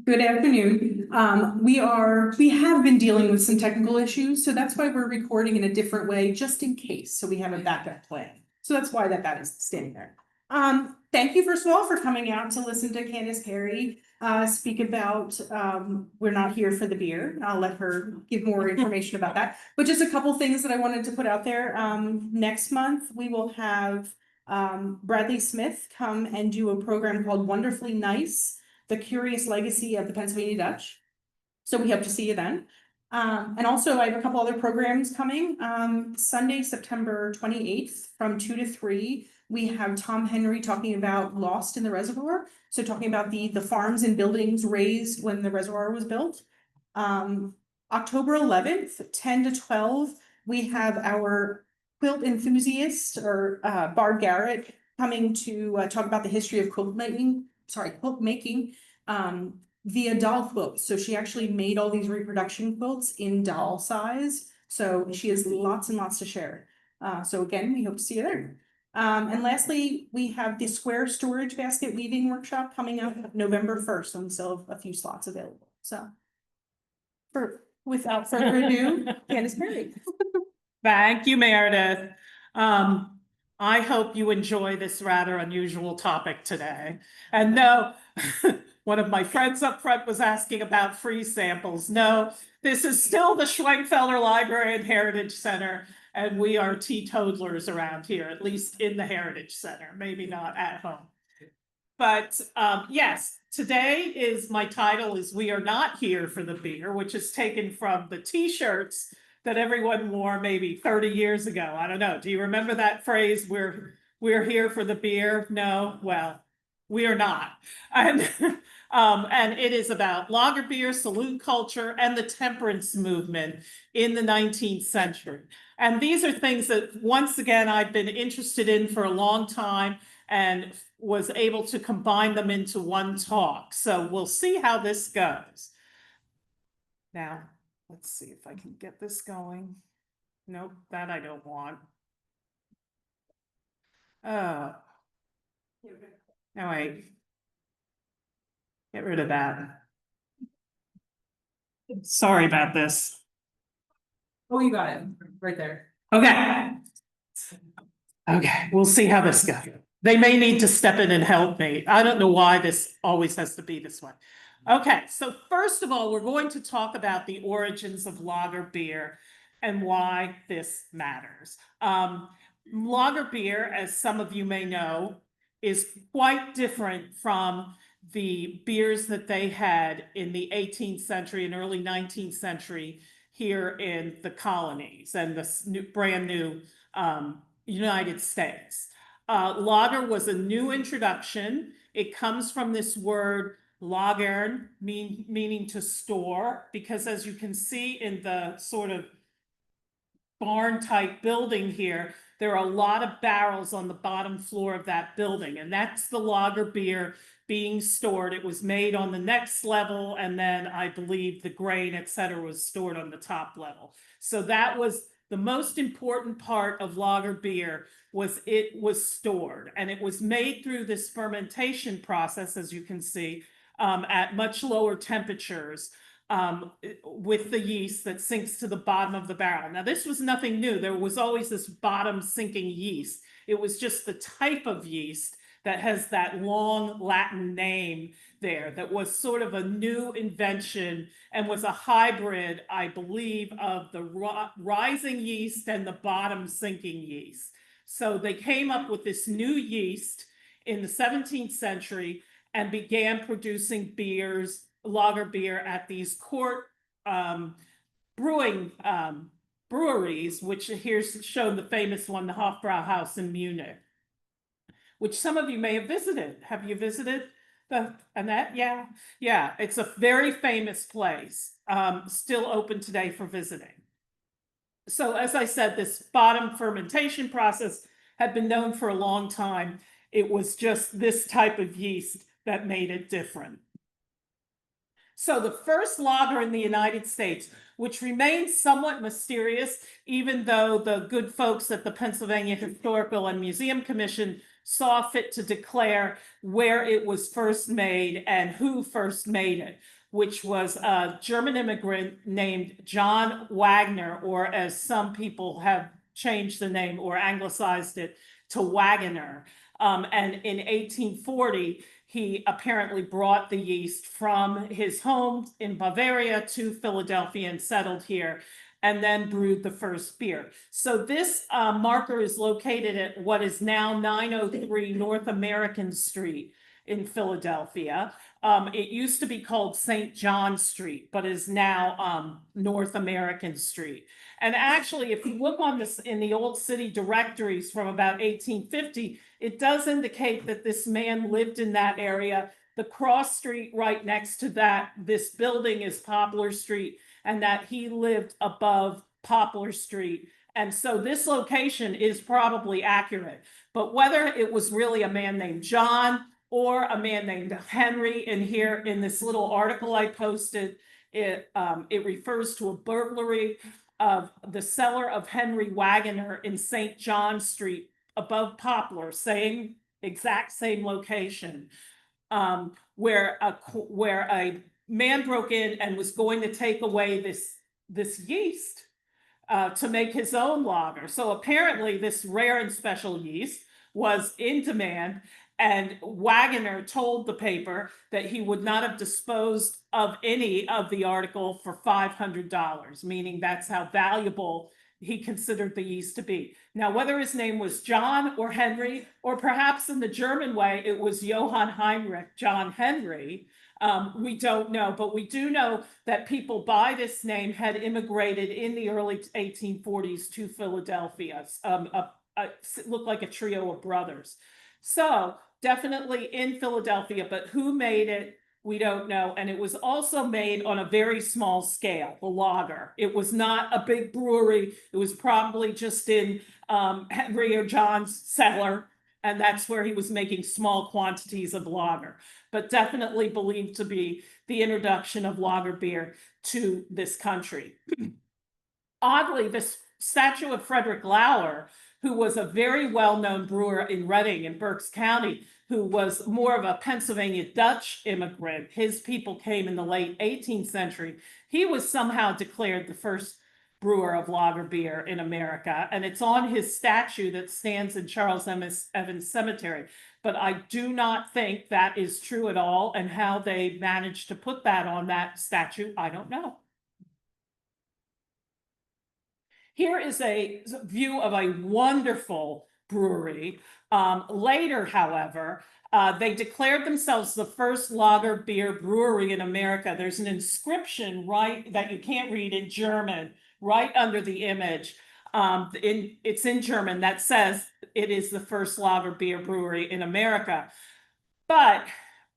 Good afternoon. We have been dealing with some technical issues, so that's why we're recording in a different way, just in case, so we have a backup plan. So that's why that is standing there. Thank you, first of all, for coming out to listen to Candace Perry speak about, we're not here for the beer. I'll let her give more information about that. But just a couple things that I wanted to put out there. Next month, we will have Bradley Smith come and do a program called Wonderfully Nice: The Curious Legacy of the Pennsylvania Dutch. So we hope to see you then. And also I have a couple other programs coming. Sunday, September 28th from 2 to 3, we have Tom Henry talking about Lost in the Reservoir. So talking about the farms and buildings raised when the reservoir was built. October 11th, 10 to 12, we have our quilt enthusiast or Bard Garrett coming to talk about the history of quilt making via doll quilts. So she actually made all these reproduction quilts in doll size. So she has lots and lots to share. So again, we hope to see you there. And lastly, we have the square storage basket weaving workshop coming up November 1st, and we still have a few slots available. So without further ado, Candace Perry. Thank you, Meredith. I hope you enjoy this rather unusual topic today. And no, one of my friends up front was asking about free samples. No, this is still the Schwenkfelder Library and Heritage Center, and we are teetotalers around here, at least in the Heritage Center, maybe not at home. But yes, today my title is We Are Not Here for the Beer, which is taken from the t-shirts that everyone wore maybe 30 years ago. I don't know. Do you remember that phrase? We're here for the beer? No? Well, we are not. And it is about lager beer, saloon culture, and the temperance movement in the 19th century. And these are things that, once again, I've been interested in for a long time and was able to combine them into one talk. So we'll see how this goes. Now, let's see if I can get this going. Nope, that I don't want. Oh. No, wait. Get rid of that. Sorry about this. Oh, you got it right there. Okay. Okay, we'll see how this goes. They may need to step in and help me. I don't know why this always has to be this way. Okay, so first of all, we're going to talk about the origins of lager beer and why this matters. Lager beer, as some of you may know, is quite different from the beers that they had in the 18th century and early 19th century here in the colonies and the brand new United States. Lager was a new introduction. It comes from this word lagern, meaning to store, because as you can see in the sort of barn type building here, there are a lot of barrels on the bottom floor of that building, and that's the lager beer being stored. It was made on the next level, and then I believe the grain, etc., was stored on the top level. So that was the most important part of lager beer, was it was stored, and it was made through this fermentation process, as you can see, at much lower temperatures with the yeast that sinks to the bottom of the barrel. Now, this was nothing new. There was always this bottom sinking yeast. It was just the type of yeast that has that long Latin name there that was sort of a new invention and was a hybrid, I believe, of the rising yeast and the bottom sinking yeast. So they came up with this new yeast in the 17th century and began producing beers, lager beer, at these court breweries, which here's shown the famous one, the Hofbrauhaus in Munich, which some of you may have visited. Have you visited Annette? Yeah, yeah. It's a very famous place, still open today for visiting. So as I said, this bottom fermentation process had been known for a long time. It was just this type of yeast that made it different. So the first lager in the United States, which remains somewhat mysterious, even though the good folks at the Pennsylvania Historical and Museum Commission saw fit to declare where it was first made and who first made it, which was a German immigrant named John Wagner, or as some people have changed the name or anglicized it to Wagoner. And in 1840, he apparently brought the yeast from his home in Bavaria to Philadelphia and settled here, and then brewed the first beer. So this marker is located at what is now 903 North American Street in Philadelphia. It used to be called St. John Street, but is now North American Street. And actually, if you look on this in the old city directories from about 1850, it does indicate that this man lived in that area. The cross street right next to this building is Poplar Street, and that he lived above Poplar Street. And so this location is probably accurate. But whether it was really a man named John or a man named Henry, in here in this little article I posted, it refers to a burglary of the cellar of Henry Wagoner in St. John Street above Poplar, exact same location, where a man broke in and was going to take away this yeast to make his own lager. So apparently this rare and special yeast was in demand, and Wagoner told the paper that he would not have disposed of any of the article for $500, meaning that's how valuable he considered the yeast to be. Now, whether his name was John or Henry, or perhaps in the German way, it was Johann Heinrich John Henry, we don't know, but we do know that people by this name had immigrated in the early 1840s to Philadelphia. It looked like a trio of brothers. So definitely in Philadelphia, but who made it, we don't know. And it was also made on a very small scale, the lager. It was not a big brewery. It was probably just in Henry or John's cellar, and that's where he was making small quantities of lager, but definitely believed to be the introduction of lager beer to this country. Oddly, this statue of Frederick Lauer, who was a very well-known brewer in Reading in Berks County, who was more of a Pennsylvania Dutch immigrant. His people came in the late 18th century. He was somehow declared the first brewer of lager beer in America, and it's on his statue that stands in Charles Evans Cemetery. But I do not think that is true at all, and how they managed to put that on that statue, I don't know. Here is a view of a wonderful brewery. Later, however, they declared themselves the first lager beer brewery in America. There's an inscription that you can't read in German, right under the image. It's in German that says it is the first lager beer brewery in America. But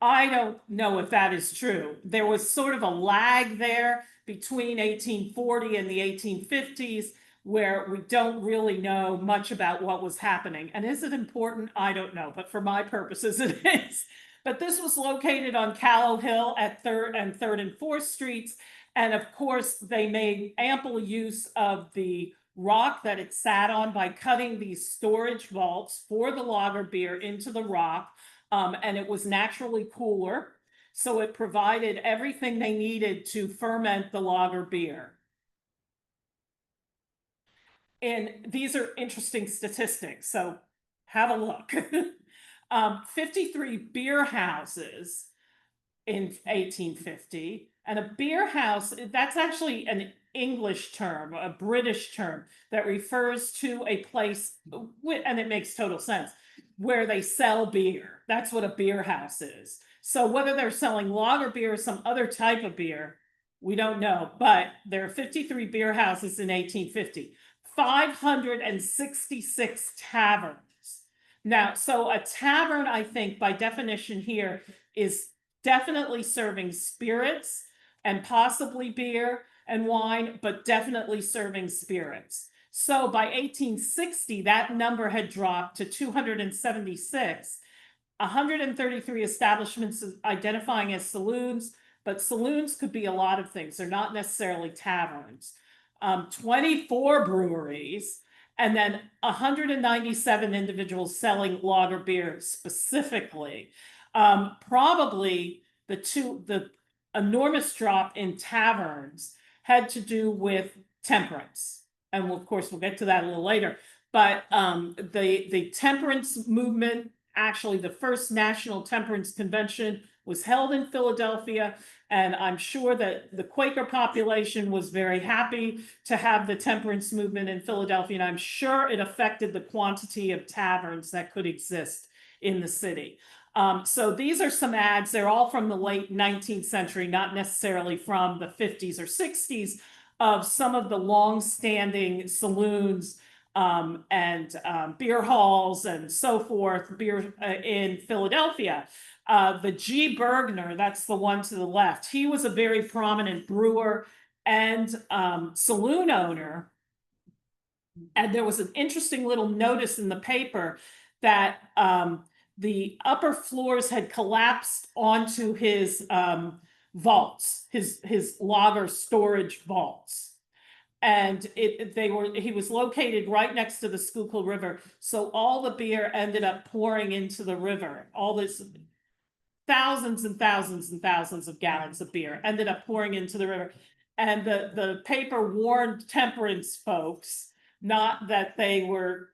I don't know if that is true. There was sort of a lag there between 1840 and the 1850s, where we don't really know much about what was happening. And is it important? I don't know, but for my purposes, it is. But this was located on Callow Hill at 3rd and 4th Streets. And of course, they made ample use of the rock that it sat on by cutting these storage vaults for the lager beer into the rock. And it was naturally cooler, so it provided everything they needed to ferment the lager beer. And these are interesting statistics, so have a look. 53 beer houses in 1850, and a beer house, that's actually an English term, a British term that refers to a place, and it makes total sense, where they sell beer. That's what a beer house is. So whether they're selling lager beer or some other type of beer, we don't know, but there are 53 beer houses in 1850. 566 taverns. Now, so a tavern, I think, by definition here, is definitely serving spirits and possibly beer and wine, but definitely serving spirits. So by 1860, that number had dropped to 276, 133 establishments identifying as saloons, but saloons could be a lot of things. They're not necessarily taverns. 24 breweries, and then 197 individuals selling lager beer specifically. Probably the enormous drop in taverns had to do with temperance. And of course, we'll get to that a little later. But the temperance movement, actually the first National Temperance Convention was held in Philadelphia. And I'm sure that the Quaker population was very happy to have the temperance movement in Philadelphia. And I'm sure it affected the quantity of taverns that could exist in the city. So these are some ads. They're all from the late 19th century, not necessarily from the 50s or 60s, of some of the long-standing saloons and beer halls and so forth, beer in Philadelphia. The G. Bergner, that's the one to the left, he was a very prominent brewer and saloon owner. And there was an interesting little notice in the paper that the upper floors had collapsed onto his vaults, his lager storage vaults. And he was located right next to the Schuylkill River. So all the beer ended up pouring into the river. All this thousands and thousands and thousands of gallons of beer ended up pouring into the river. And the paper warned temperance folks not that they were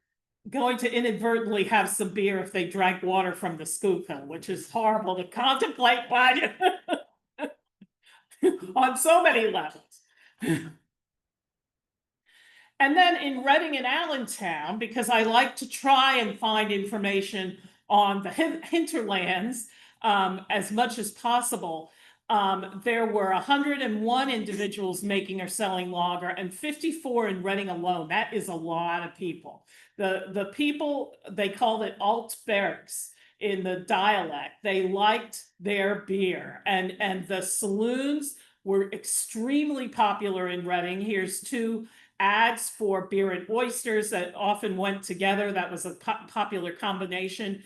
going to inadvertently have some beer if they drank water from the Schuylkill, which is horrible to contemplate on so many levels. And then in Reading and Allentown, because I like to try and find information on the hinterlands as much as possible, there were 101 individuals making or selling lager and 54 in Reading alone. That is a lot of people. The people, they called it Altbergs in the dialect. They liked their beer, and the saloons were extremely popular in Reading. Here's two ads for beer and oysters that often went together. That was a popular combination.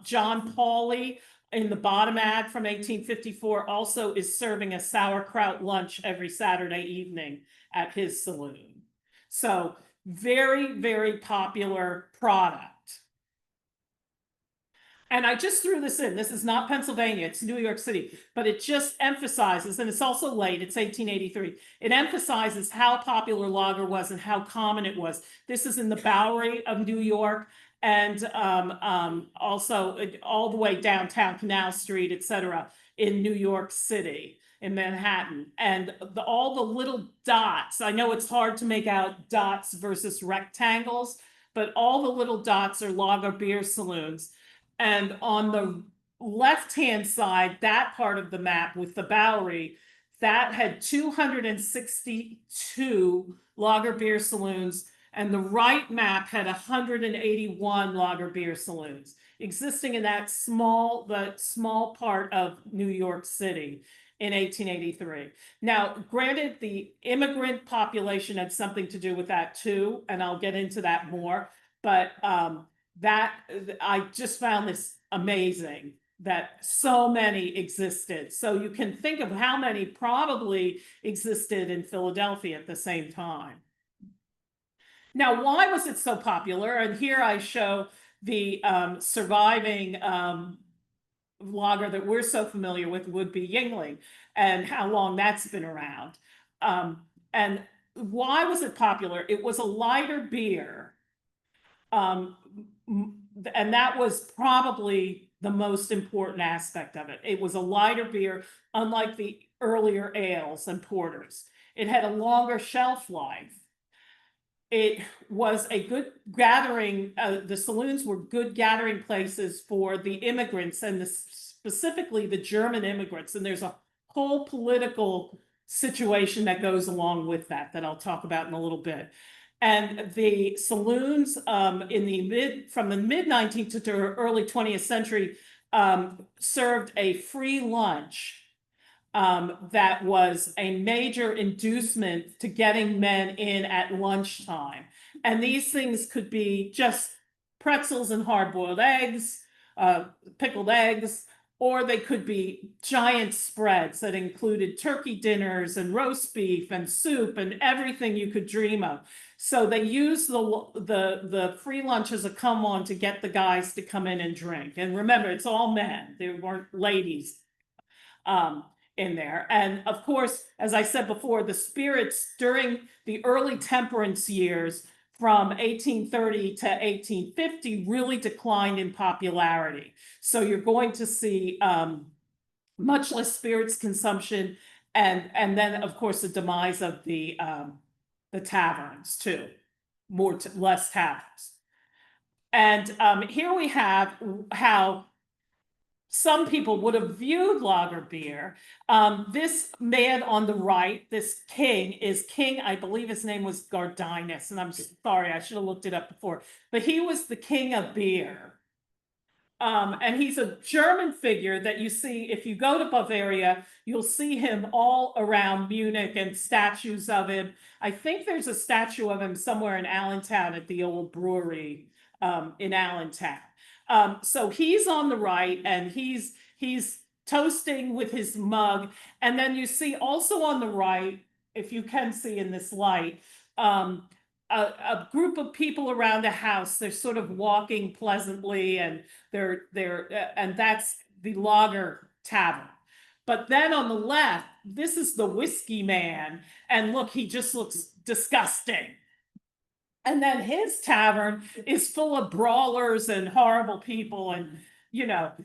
John Pauley in the bottom ad from 1854 also is serving a sauerkraut lunch every Saturday evening at his saloon. So very, very popular product. And I just threw this in. This is not Pennsylvania, it's New York City, but it just emphasizes, and it's also late, it's 1883. It emphasizes how popular lager was and how common it was. This is in the Bowery of New York, and also all the way downtown Canal Street, etc., in New York City, in Manhattan. And all the little dots, I know it's hard to make out dots versus rectangles, but all the little dots are lager beer saloons. And on the left-hand side, that part of the map with the Bowery, that had 262 lager beer saloons, and the right map had 181 lager beer saloons existing in that small part of New York City in 1883. Now, granted, the immigrant population had something to do with that too, and I'll get into that more, but that I just found this amazing that so many existed. So you can think of how many probably existed in Philadelphia at the same time. Now, why was it so popular? And here I show the surviving lager that we're so familiar with would be Yingling, and how long that's been around. And why was it popular? It was a lighter beer. And that was probably the most important aspect of it. It was a lighter beer, unlike the earlier ales and porters. It had a longer shelf life. It was a good gathering. The saloons were good gathering places for the immigrants, and specifically the German immigrants. And there's a whole political situation that goes along with that I'll talk about in a little bit. And the saloons from the mid-19th to early 20th century served a free lunch that was a major inducement to getting men in at lunchtime. And these things could be just pretzels and hard-boiled eggs, pickled eggs, or they could be giant spreads that included turkey dinners and roast beef and soup and everything you could dream of. So they used the free lunch as a come on to get the guys to come in and drink. And remember, it's all men. There weren't ladies in there. And of course, as I said before, the spirits during the early temperance years from 1830 to 1850 really declined in popularity. So you're going to see much less spirits consumption, and then of course the demise of the taverns too, less taverns. And here we have how some people would have viewed lager beer. This man on the right, this king, is King, I believe his name was Gardinus, and I'm sorry, I should have looked it up before, but he was the king of beer. And he's a German figure that you see, if you go to Bavaria, you'll see him all around Munich and statues of him. I think there's a statue of him somewhere in Allentown at the old brewery in Allentown. So he's on the right, and he's toasting with his mug. And then you see also on the right, if you can see in this light, a group of people around a house. They're sort of walking pleasantly, and and that's the lager tavern. But then on the left, this is the whiskey man, and look, he just looks disgusting. And then his tavern is full of brawlers and horrible people, and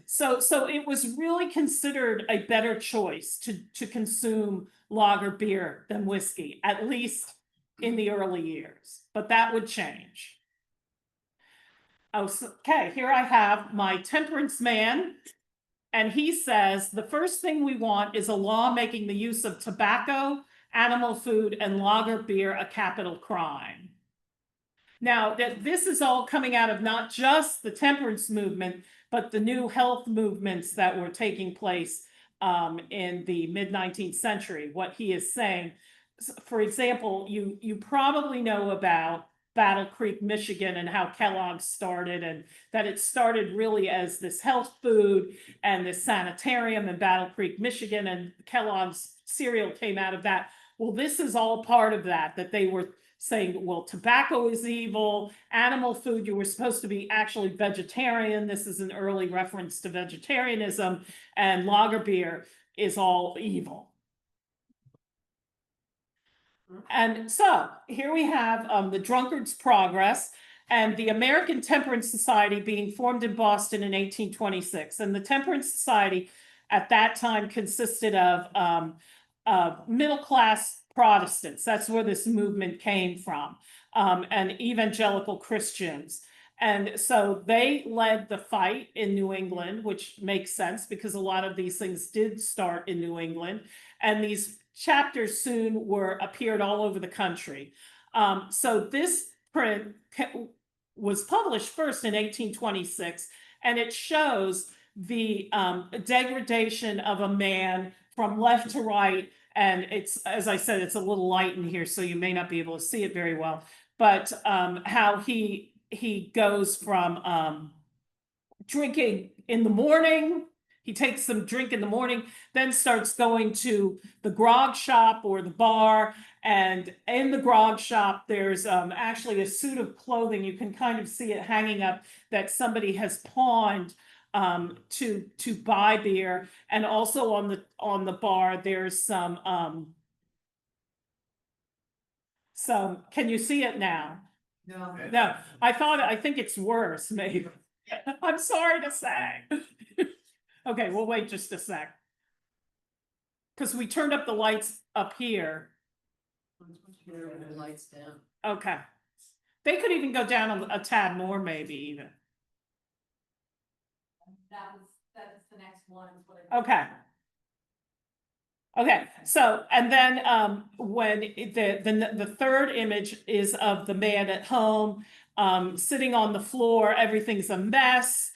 so it was really considered a better choice to consume lager beer than whiskey, at least in the early years. But that would change. Okay, here I have my temperance man, and he says the first thing we want is a law making the use of tobacco, animal food, and lager beer a capital crime. Now, that this is all coming out of not just the temperance movement, but the new health movements that were taking place in the mid-19th century. What he is saying, for example, you probably know about Battle Creek, Michigan, and how Kellogg's started, and that it started really as this health food and this sanitarium in Battle Creek, Michigan, and Kellogg's cereal came out of that. Well, this is all part of that they were saying, well, tobacco is evil, animal food, you were supposed to be actually vegetarian. This is an early reference to vegetarianism, and lager beer is all evil. And so here we have the Drunkard's Progress and the American Temperance Society being formed in Boston in 1826. And the Temperance Society at that time consisted of middle-class Protestants. That's where this movement came from, and evangelical Christians. And so they led the fight in New England, which makes sense because a lot of these things did start in New England. And these chapters soon appeared all over the country. So this print was published first in 1826, and it shows the degradation of a man from left to right. And it's, as I said, it's a little light in here, so you may not be able to see it very well. But how he goes from drinking in the morning, he takes some drink in the morning, then starts going to the grog shop or the bar. And in the grog shop, there's actually a suit of clothing. You can kind of see it hanging up that somebody has pawned to buy beer. And also on the bar, there's some, can you see it now? No, I think it's worse, maybe. I'm sorry to say. Okay, we'll wait just a sec. Because we turned up the lights up here. Lights down. Okay. They could even go down a tad more, maybe even. That's the next one. Okay. Okay, so, and then when the third image is of the man at home, sitting on the floor, everything's a mess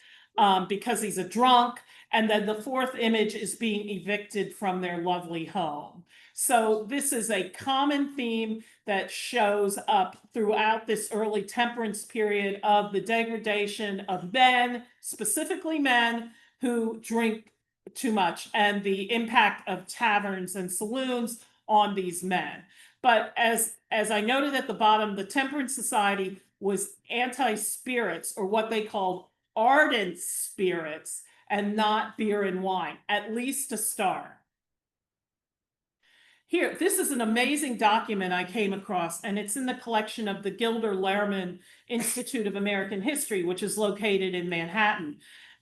because he's a drunk. And then the fourth image is being evicted from their lovely home. So this is a common theme that shows up throughout this early temperance period of the degradation of men, specifically men who drink too much, and the impact of taverns and saloons on these men. But as I noted at the bottom, the Temperance Society was anti-spirits, or what they called ardent spirits, and not beer and wine, at least to start. Here, this is an amazing document I came across, and it's in the collection of the Gilder Lehrman Institute of American History, which is located in Manhattan.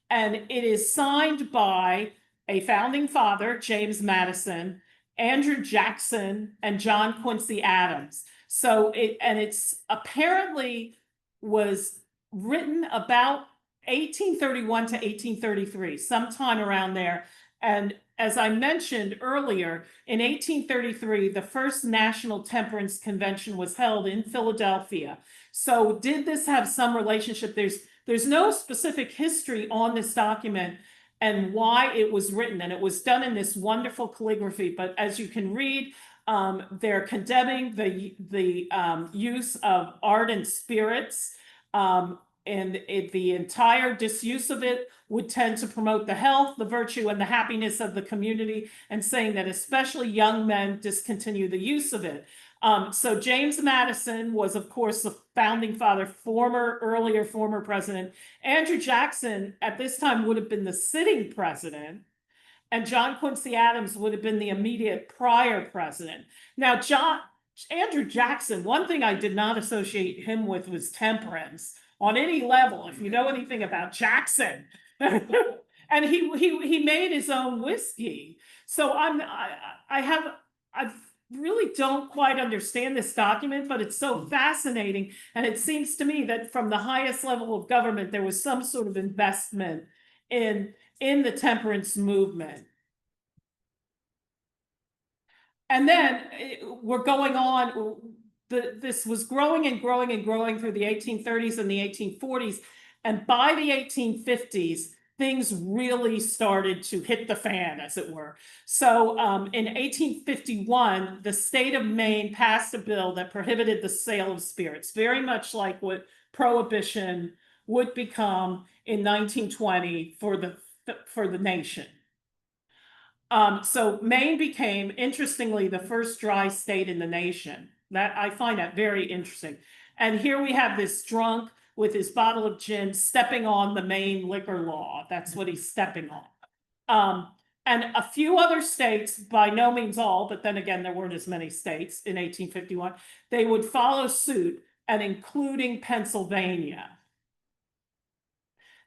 And it is signed by a founding father, James Madison, Andrew Jackson, and John Quincy Adams. So it's apparently was written about 1831 to 1833, sometime around there. And as I mentioned earlier, in 1833, the first National Temperance Convention was held in Philadelphia. So did this have some relationship? There's no specific history on this document and why it was written, and it was done in this wonderful calligraphy. But as you can read, they're condemning the use of ardent spirits, and the entire disuse of it would tend to promote the health, the virtue, and the happiness of the community, and saying that especially young men discontinue the use of it. So James Madison was, of course, the founding father, earlier former president. Andrew Jackson at this time would have been the sitting president, and John Quincy Adams would have been the immediate prior president. Now, Andrew Jackson, one thing I did not associate him with was temperance on any level, if you know anything about Jackson. And he made his own whiskey. So I really don't quite understand this document, but it's so fascinating. And it seems to me that from the highest level of government, there was some sort of investment in the temperance movement. And then we're going on, this was growing and growing and growing through the 1830s and the 1840s. And by the 1850s, things really started to hit the fan, as it were. So in 1851, the state of Maine passed a bill that prohibited the sale of spirits, very much like what Prohibition would become in 1920 for the nation. So Maine became, interestingly, the first dry state in the nation. That I find that very interesting. And here we have this drunk with his bottle of gin stepping on the Maine liquor law. That's what he's stepping on. And a few other states, by no means all, but then again, there weren't as many states in 1851, they would follow suit, and including Pennsylvania.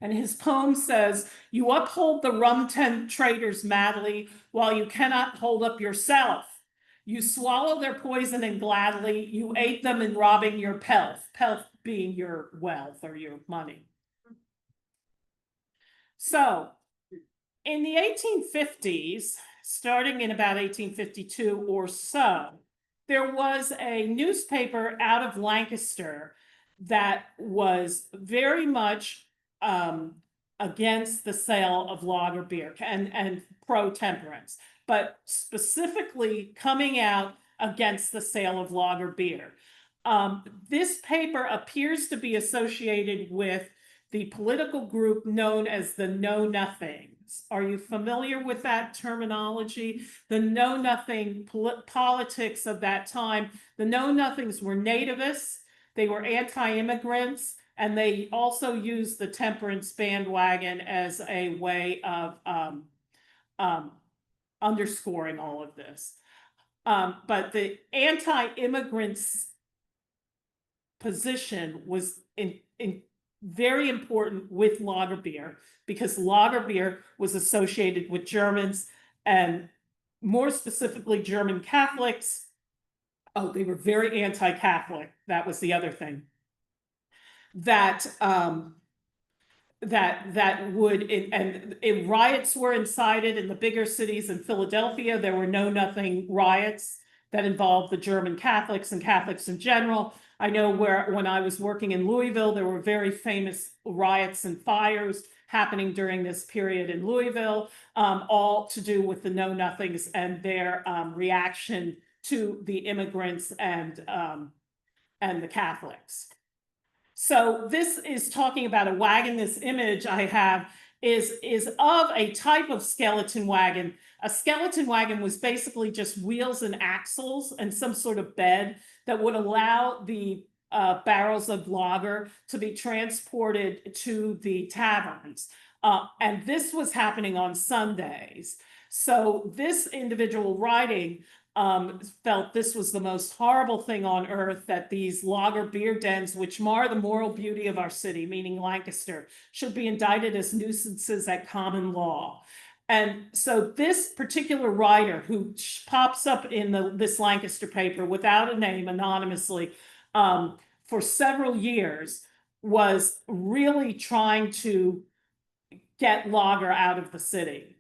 And his poem says, "You uphold the rum tent traders madly, while you cannot hold up yourself. You swallow their poison and gladly, you aid them in robbing your pelf," pelf being your wealth or your money. So in the 1850s, starting in about 1852 or so, there was a newspaper out of Lancaster that was very much against the sale of lager beer and pro-temperance, but specifically coming out against the sale of lager beer. This paper appears to be associated with the political group known as the Know Nothings. Are you familiar with that terminology? The Know Nothing politics of that time. The Know Nothings were nativists, they were anti-immigrants, and they also used the temperance bandwagon as a way of underscoring all of this. But the anti-immigrants position was very important with lager beer, because lager beer was associated with Germans, and more specifically German Catholics. Oh, they were very anti-Catholic. That was the other thing. That riots were incited in the bigger cities. In Philadelphia, there were Know Nothing riots that involved the German Catholics and Catholics in general. I know when I was working in Louisville, there were very famous riots and fires happening during this period in Louisville, all to do with the Know Nothings and their reaction to the immigrants and the Catholics. So this is talking about a wagon. This image I have is of a type of skeleton wagon. A skeleton wagon was basically just wheels and axles and some sort of bed that would allow the barrels of lager to be transported to the taverns. And this was happening on Sundays. So this individual writing felt this was the most horrible thing on earth, that these lager beer dens, which mar the moral beauty of our city, meaning Lancaster, should be indicted as nuisances at common law. And so this particular writer, who pops up in this Lancaster paper without a name, anonymously, for several years, was really trying to get lager out of the city.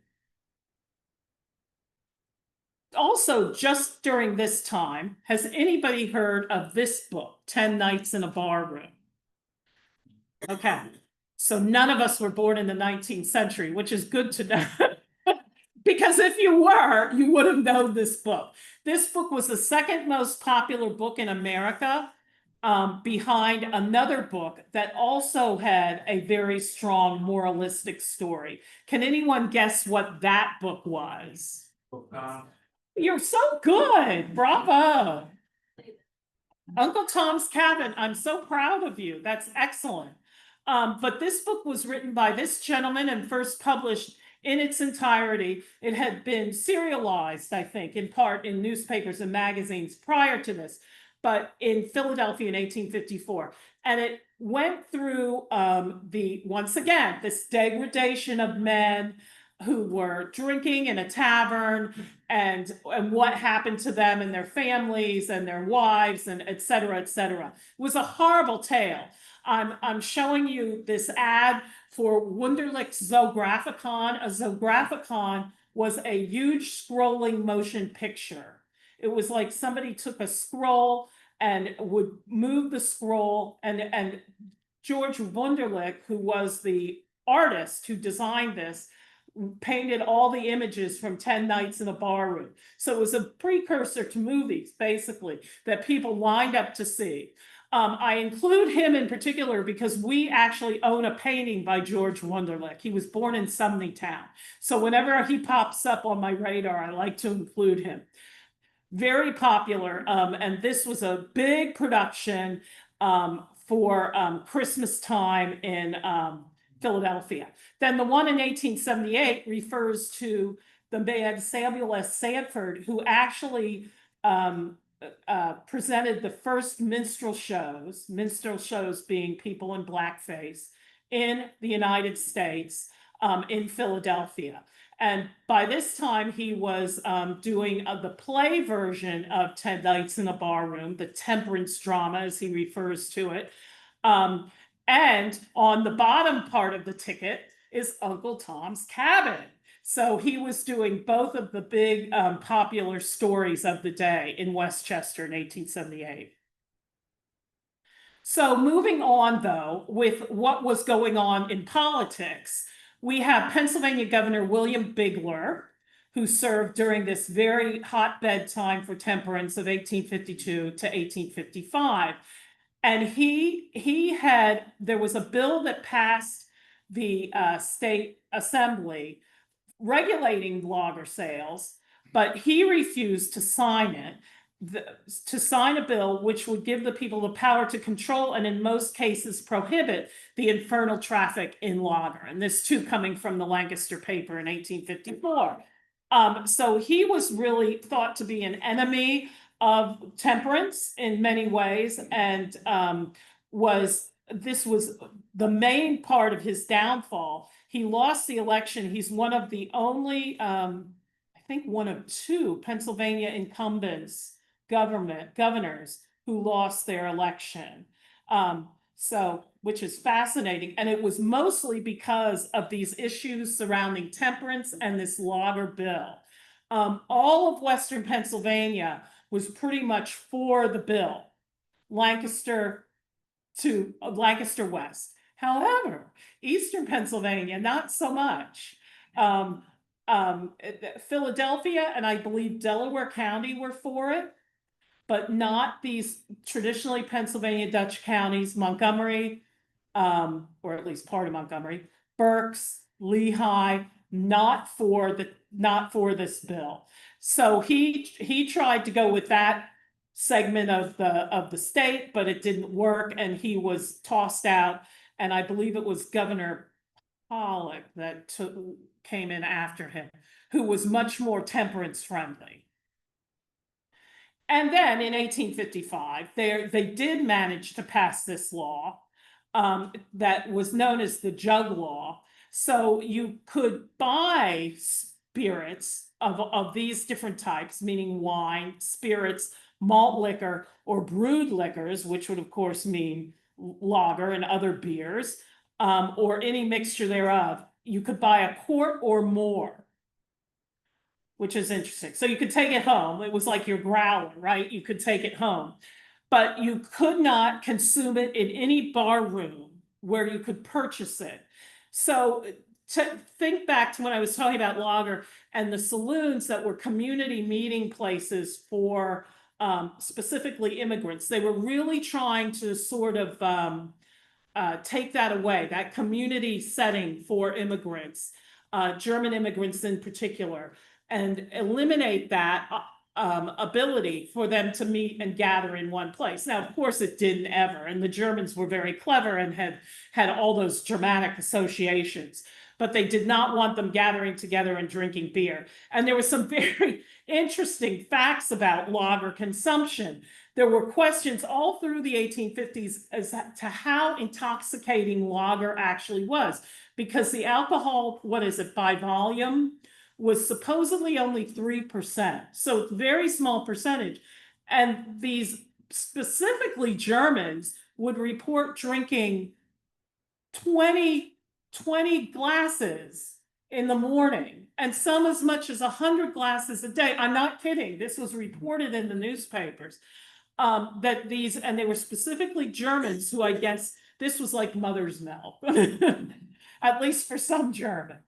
Also, just during this time, has anybody heard of this book, 10 Nights in a Bar Room? Okay, so none of us were born in the 19th century, which is good to know. Because if you were, you would have known this book. This book was the second most popular book in America, behind another book that also had a very strong moralistic story. Can anyone guess what that book was? You're so good. Bravo. Uncle Tom's Cabin. I'm so proud of you. That's excellent. But this book was written by this gentleman and first published in its entirety. It had been serialized, I think, in part in newspapers and magazines prior to this, but in Philadelphia in 1854. And it went through once again, this degradation of men who were drinking in a tavern, and what happened to them and their families and their wives, and et cetera, et cetera. It was a horrible tale. I'm showing you this ad for Wunderlich's Zographicon. A Zographicon was a huge scrolling motion picture. It was like somebody took a scroll and would move the scroll, and George Wunderlich, who was the artist who designed this, painted all the images from 10 Nights in a Bar Room. So it was a precursor to movies, basically, that people lined up to see. I include him in particular because we actually own a painting by George Wunderlich. He was born in Sumney Town. So whenever he pops up on my radar, I like to include him. Very popular, and this was a big production for Christmas time in Philadelphia. Then the one in 1878 refers to the man Samuel S. Sanford, who actually presented the first minstrel shows being people in blackface, in the United States, in Philadelphia. And by this time, he was doing the play version of 10 Nights in a Bar Room, the temperance drama, as he refers to it. And on the bottom part of the ticket is Uncle Tom's Cabin. So he was doing both of the big popular stories of the day in Westchester in 1878. So moving on, though, with what was going on in politics, we have Pennsylvania Governor William Bigler, who served during this very hotbed time for temperance of 1852 to 1855. And there was a bill that passed the state assembly regulating lager sales, but he refused to sign it, to sign a bill which would give the people the power to control and in most cases prohibit the infernal traffic in lager. And this too coming from the Lancaster paper in 1854. So he was really thought to be an enemy of temperance in many ways, and this was the main part of his downfall. He lost the election. He's one of the only, I think one of two Pennsylvania incumbents, governors who lost their election. Which is fascinating. And it was mostly because of these issues surrounding temperance and this lager bill. All of Western Pennsylvania was pretty much for the bill, Lancaster West. However, Eastern Pennsylvania, not so much. Philadelphia and I believe Delaware County were for it, but not these traditionally Pennsylvania Dutch counties, Montgomery, or at least part of Montgomery, Berks, Lehigh, not for this bill. So he tried to go with that segment of the state, but it didn't work, and he was tossed out. And I believe it was Governor Pollock that came in after him, who was much more temperance friendly. And then in 1855, they did manage to pass this law that was known as the jug law. So you could buy spirits of these different types, meaning wine, spirits, malt liquor, or brewed liquors, which would of course mean lager and other beers, or any mixture thereof. You could buy a quart or more, which is interesting. So you could take it home. It was like your growler, right? You could take it home, but you could not consume it in any bar room where you could purchase it. So to think back to when I was talking about lager and the saloons that were community meeting places for specifically immigrants, they were really trying to sort of take that away, that community setting for immigrants, German immigrants in particular, and eliminate that ability for them to meet and gather in one place. Now, of course, it didn't ever, and the Germans were very clever and had all those Germanic associations, but they did not want them gathering together and drinking beer. And there were some very interesting facts about lager consumption. There were questions all through the 1850s as to how intoxicating lager actually was, because the alcohol, what is it, by volume, was supposedly only 3%. So very small percentage. And these specifically Germans would report drinking 20 glasses in the morning, and some as much as 100 glasses a day. I'm not kidding. This was reported in the newspapers. That these, and they were specifically Germans who, I guess this was like mother's milk, at least for some Germans.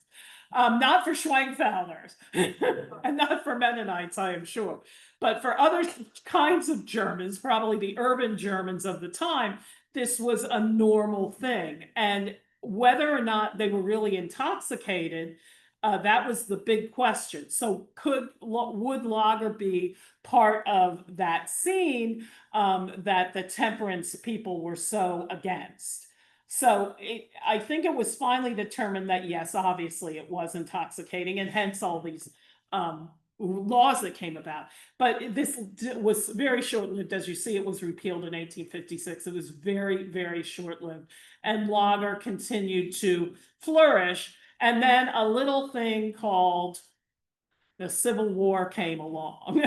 Not for Schweinfelders and not for Mennonites, I am sure, but for other kinds of Germans, probably the urban Germans of the time, this was a normal thing. And whether or not they were really intoxicated, that was the big question. So would lager be part of that scene that the temperance people were so against? So I think it was finally determined that yes, obviously it was intoxicating, and hence all these laws that came about. But this was very short-lived. As you see, it was repealed in 1856. It was very, very short-lived, and lager continued to flourish. And then a little thing called the Civil War came along.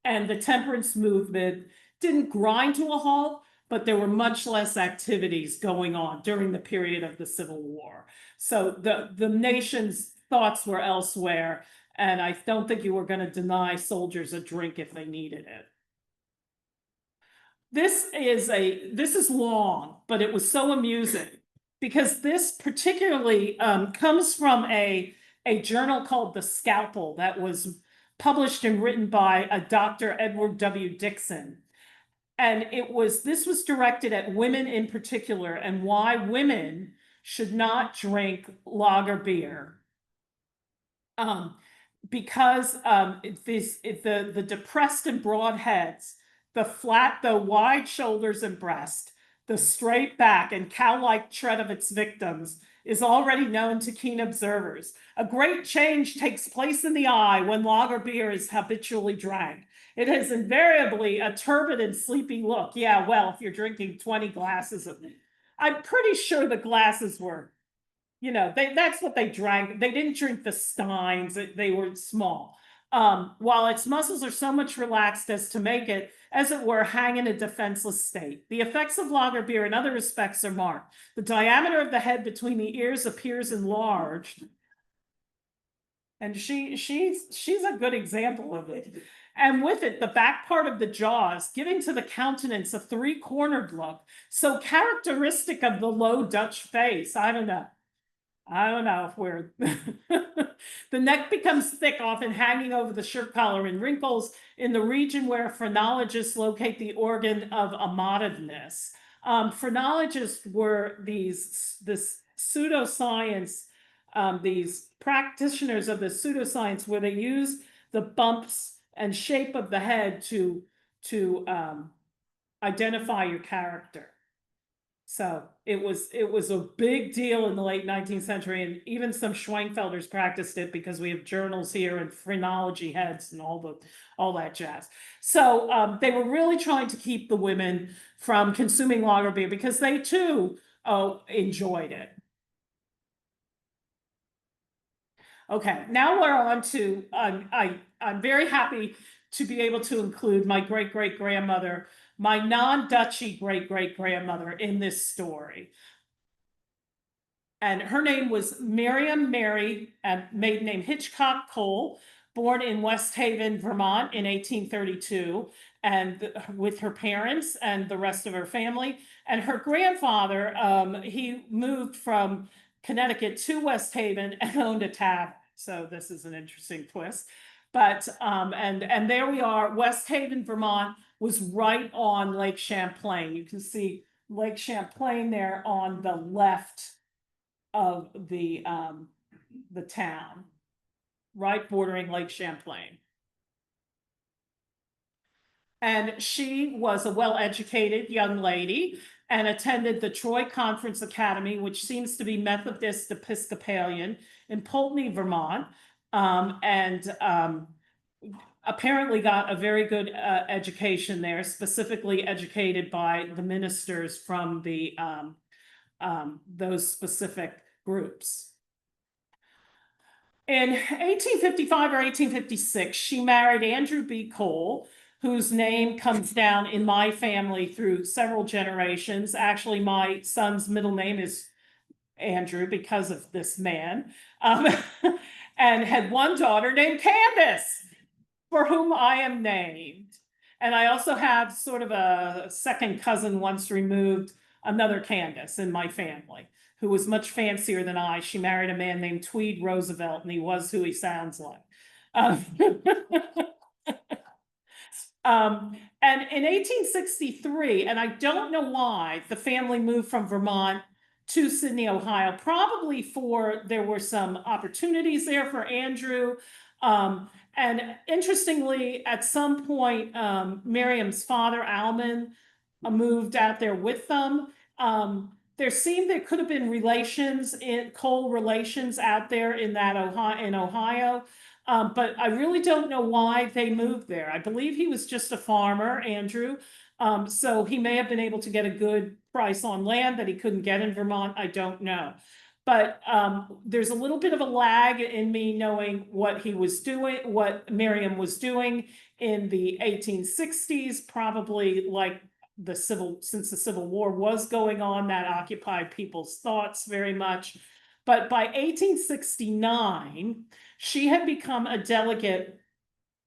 And the temperance movement didn't grind to a halt, but there were much less activities going on during the period of the Civil War. So the nation's thoughts were elsewhere, and I don't think you were going to deny soldiers a drink if they needed it. This is long, but it was so amusing because this particularly comes from a journal called The Scalpel that was published and written by a Dr. Edward W. Dixon. And this was directed at women in particular, and why women should not drink lager beer. Because the depressed and broad heads, the wide shoulders and breast, the straight back and cow-like tread of its victims is already known to keen observers. A great change takes place in the eye when lager beer is habitually drank. It is invariably a turbid and sleepy look. Yeah, well, if you're drinking 20 glasses of it. I'm pretty sure the glasses were, that's what they drank. They didn't drink the steins. They were small. While its muscles are so much relaxed as to make it, as it were, hang in a defenseless state. The effects of lager beer in other respects are marked. The diameter of the head between the ears appears enlarged. And she's a good example of it. And with it, the back part of the jaws, giving to the countenance a three-cornered look, so characteristic of the Low Dutch face. I don't know if we're the neck becomes thick, often hanging over the shirt collar in wrinkles in the region where phrenologists locate the organ of amativeness. Phrenologists were this pseudoscience, these practitioners of the pseudoscience where they use the bumps and shape of the head to identify your character. So it was a big deal in the late 19th century, and even some Schweinfelders practiced it because we have journals here and phrenology heads and all that jazz. So they were really trying to keep the women from consuming lager beer because they too enjoyed it. Okay, now we're on to I'm very happy to be able to include my great-great-grandmother, my non-Dutchy great-great-grandmother in this story. And her name was Miriam Mary, maiden name Hitchcock Cole, born in West Haven, Vermont in 1832, and with her parents and the rest of her family. And her grandfather, he moved from Connecticut to West Haven and owned a tavern. So this is an interesting twist. But and there we are. West Haven, Vermont was right on Lake Champlain. You can see Lake Champlain there on the left of the town, right bordering Lake Champlain. And she was a well-educated young lady and attended the Troy Conference Academy, which seems to be Methodist Episcopalian in Poultney, Vermont, and apparently got a very good education there, specifically educated by the ministers from the those specific groups. In 1855 or 1856, she married Andrew B. Cole, whose name comes down in my family through several generations. Actually, my son's middle name is Andrew because of this man, and had one daughter named Candace, for whom I am named. And I also have sort of a second cousin once removed, another Candace in my family, who was much fancier than I. She married a man named Tweed Roosevelt, and he was who he sounds like. And in 1863, and I don't know why, the family moved from Vermont to Sydney, Ohio, probably there were some opportunities there for Andrew. And interestingly, at some point, Miriam's father, Alman, moved out there with them. There could have been coal relations out there in Ohio. But I really don't know why they moved there. I believe he was just a farmer, Andrew. So he may have been able to get a good price on land that he couldn't get in Vermont. I don't know. But there's a little bit of a lag in me knowing what Miriam was doing in the 1860s, probably like since the Civil War was going on, that occupied people's thoughts very much. But by 1869, she had become a delegate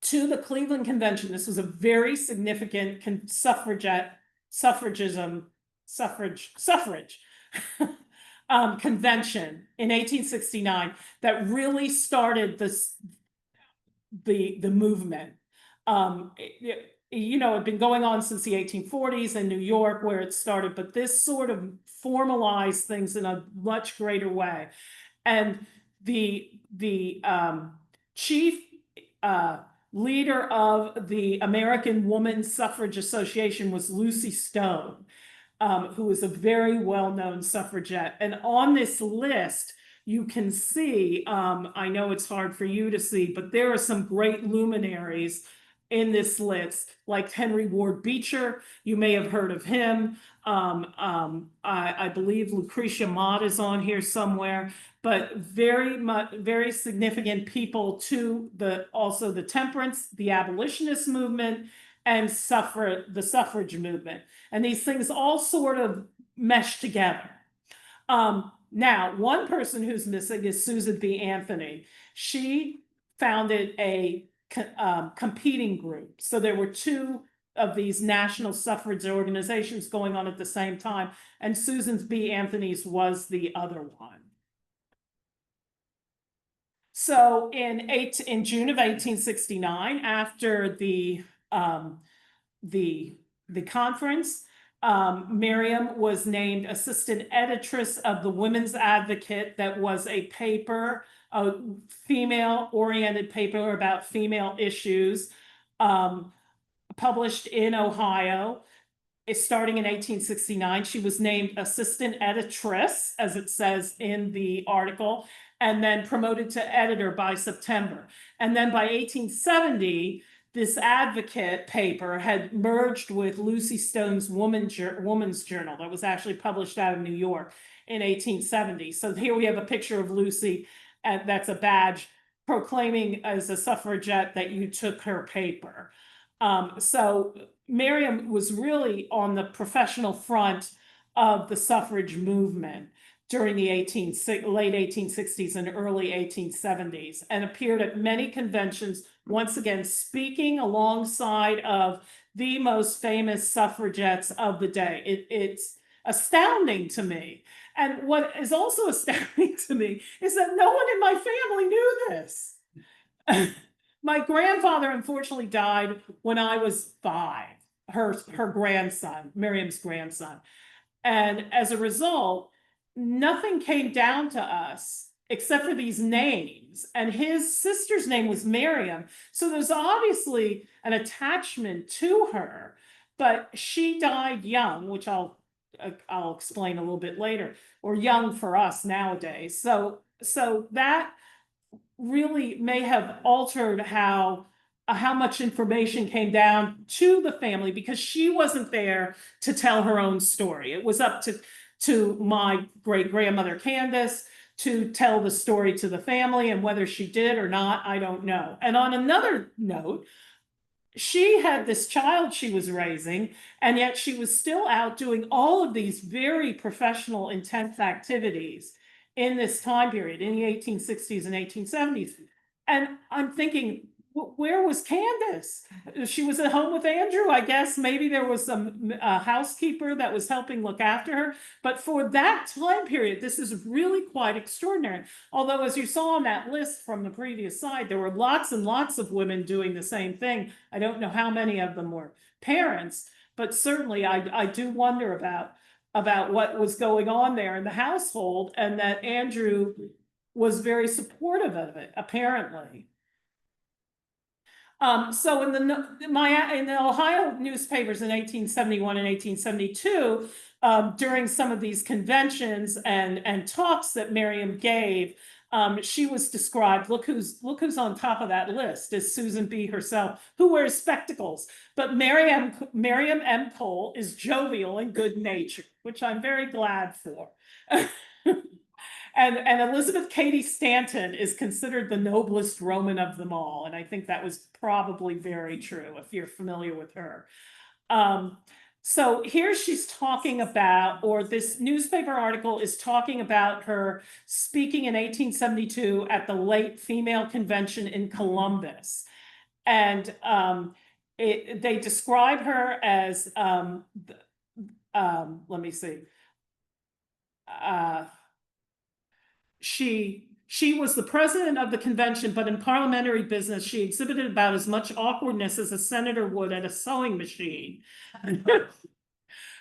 to the Cleveland Convention. This was a very significant suffrage convention in 1869 that really started the movement. It'd been going on since the 1840s in New York where it started, but this sort of formalized things in a much greater way. And the chief leader of the American Woman Suffrage Association was Lucy Stone, who was a very well-known suffragette. And on this list, you can see, I know it's hard for you to see, but there are some great luminaries in this list, like Henry Ward Beecher. You may have heard of him. I believe Lucretia Mott is on here somewhere, but very significant people to also the temperance, the abolitionist movement, and the suffrage movement. And these things all sort of mesh together. Now, one person who's missing is Susan B. Anthony. She founded a competing group. So there were two of these national suffrage organizations going on at the same time, and Susan B. Anthony's was the other one. So in June of 1869, after the conference, Miriam was named assistant editress of the Women's Advocate. That was a paper, a female-oriented paper about female issues, published in Ohio. Starting in 1869, she was named assistant editress, as it says in the article, and then promoted to editor by September. And then by 1870, this Advocate paper had merged with Lucy Stone's Woman's Journal that was actually published out of New York in 1870. So here we have a picture of Lucy, and that's a badge proclaiming as a suffragette that you took her paper. So Miriam was really on the professional front of the suffrage movement during the late 1860s and early 1870s, and appeared at many conventions, once again speaking alongside of the most famous suffragettes of the day. It's astounding to me. And what is also astounding to me is that no one in my family knew this. My grandfather unfortunately died when I was 5, her grandson, Miriam's grandson. And as a result, nothing came down to us except for these names. And his sister's name was Miriam. So there's obviously an attachment to her, but she died young, which I'll explain a little bit later, or young for us nowadays. So that really may have altered how much information came down to the family, because she wasn't there to tell her own story. It was up to my great-grandmother Candace to tell the story to the family, and whether she did or not, I don't know. And on another note, she had this child she was raising, and yet she was still out doing all of these very professional, intense activities in this time period, in the 1860s and 1870s. And I'm thinking, where was Candace? She was at home with Andrew, I guess. Maybe there was some housekeeper that was helping look after her. But for that time period, this is really quite extraordinary. Although, as you saw on that list from the previous slide, there were lots and lots of women doing the same thing. I don't know how many of them were parents, but certainly I do wonder about what was going on there in the household, and that Andrew was very supportive of it, apparently. So in the Ohio newspapers in 1871 and 1872, during some of these conventions and talks that Miriam gave, she was described, look who's on top of that list, is Susan B. herself, who wears spectacles. But Miriam M. Cole is jovial and good-natured, which I'm very glad for. And Elizabeth Cady Stanton is considered the noblest Roman of them all. And I think that was probably very true if you're familiar with her. So here she's talking about, or this newspaper article is talking about her speaking in 1872 at the Late Female Convention in Columbus. And they describe her as, let me see. She was the president of the convention, but in parliamentary business, she exhibited about as much awkwardness as a senator would at a sewing machine.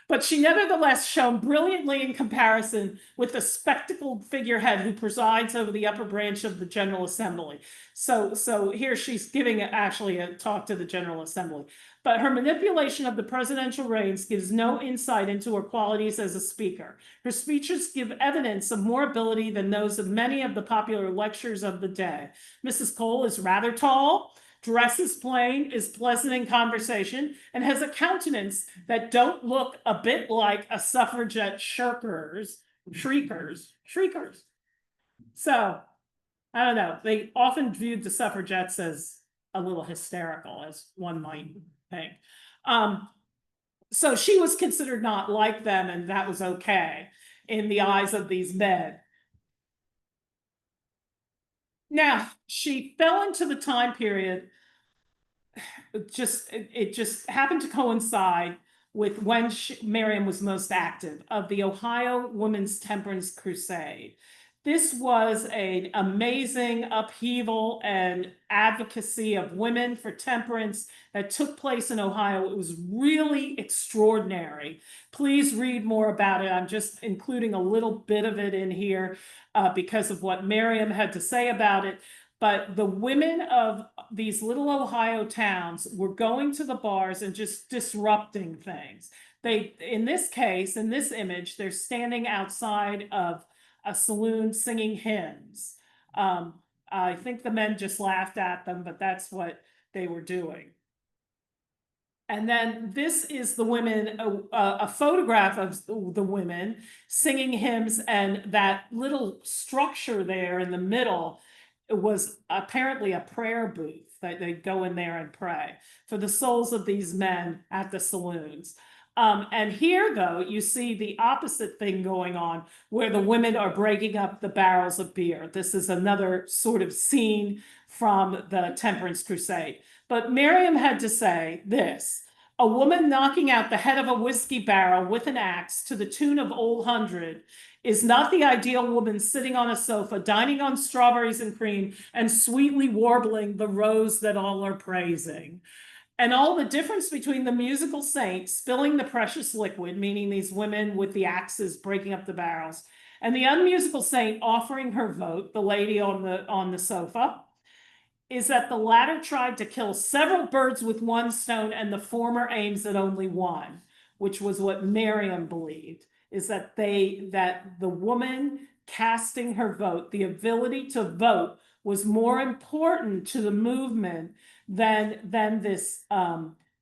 But she nevertheless shone brilliantly in comparison with the spectacled figurehead who presides over the upper branch of the General Assembly. So here she's giving actually a talk to the General Assembly. But her manipulation of the presidential reins gives no insight into her qualities as a speaker. Her speeches give evidence of more ability than those of many of the popular lectures of the day. Mrs. Cole is rather tall, dresses plain, is pleasant in conversation, and has a countenance that don't look a bit like a suffragette shriekers. So, I don't know. They often viewed the suffragettes as a little hysterical, as one might think. So she was considered not like them, and that was okay in the eyes of these men. Now, she fell into the time period, it just happened to coincide with when Miriam was most active, of the Ohio Women's Temperance Crusade. This was an amazing upheaval and advocacy of women for temperance that took place in Ohio. It was really extraordinary. Please read more about it. I'm just including a little bit of it in here because of what Miriam had to say about it. But the women of these little Ohio towns were going to the bars and just disrupting things. They, in this case, in this image, they're standing outside of a saloon singing hymns. I think the men just laughed at them, but that's what they were doing. And then this is the women, a photograph of the women singing hymns, and that little structure there in the middle was apparently a prayer booth that they'd go in there and pray for the souls of these men at the saloons. And here, though, you see the opposite thing going on, where the women are breaking up the barrels of beer. This is another sort of scene from the Temperance Crusade. But Miriam had to say this: a woman knocking out the head of a whiskey barrel with an axe to the tune of Old Hundred is not the ideal woman sitting on a sofa, dining on strawberries and cream, and sweetly warbling the rose that all are praising. And all the difference between the musical saint spilling the precious liquid, meaning these women with the axes breaking up the barrels, and the unmusical saint offering her vote, the lady on the sofa, is that the latter tried to kill several birds with one stone, and the former aims at only one, which was what Miriam believed, is that the woman casting her vote, the ability to vote, was more important to the movement than this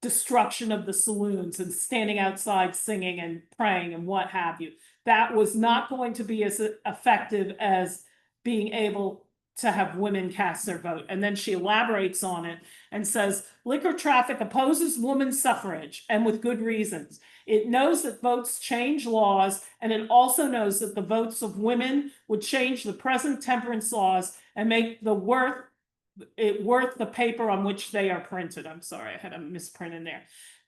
destruction of the saloons and standing outside singing and praying and what have you. That was not going to be as effective as being able to have women cast their vote. And then she elaborates on it and says, liquor traffic opposes women's suffrage, and with good reasons. It knows that votes change laws, and it also knows that the votes of women would change the present temperance laws and make it worth the paper on which they are printed. I'm sorry, I had a misprint in there.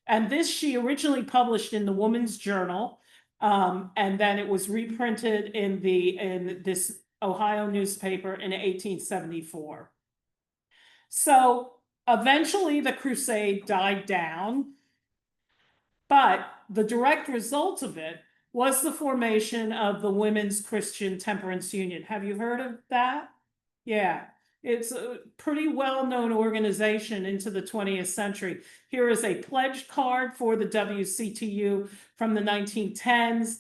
And this she originally published in the Woman's Journal, and then it was reprinted in this Ohio newspaper in 1874. So eventually the crusade died down, but the direct result of it was the formation of the Women's Christian Temperance Union. Have you heard of that? Yeah. It's a pretty well-known organization into the 20th century. Here is a pledge card for the WCTU from the 1910s.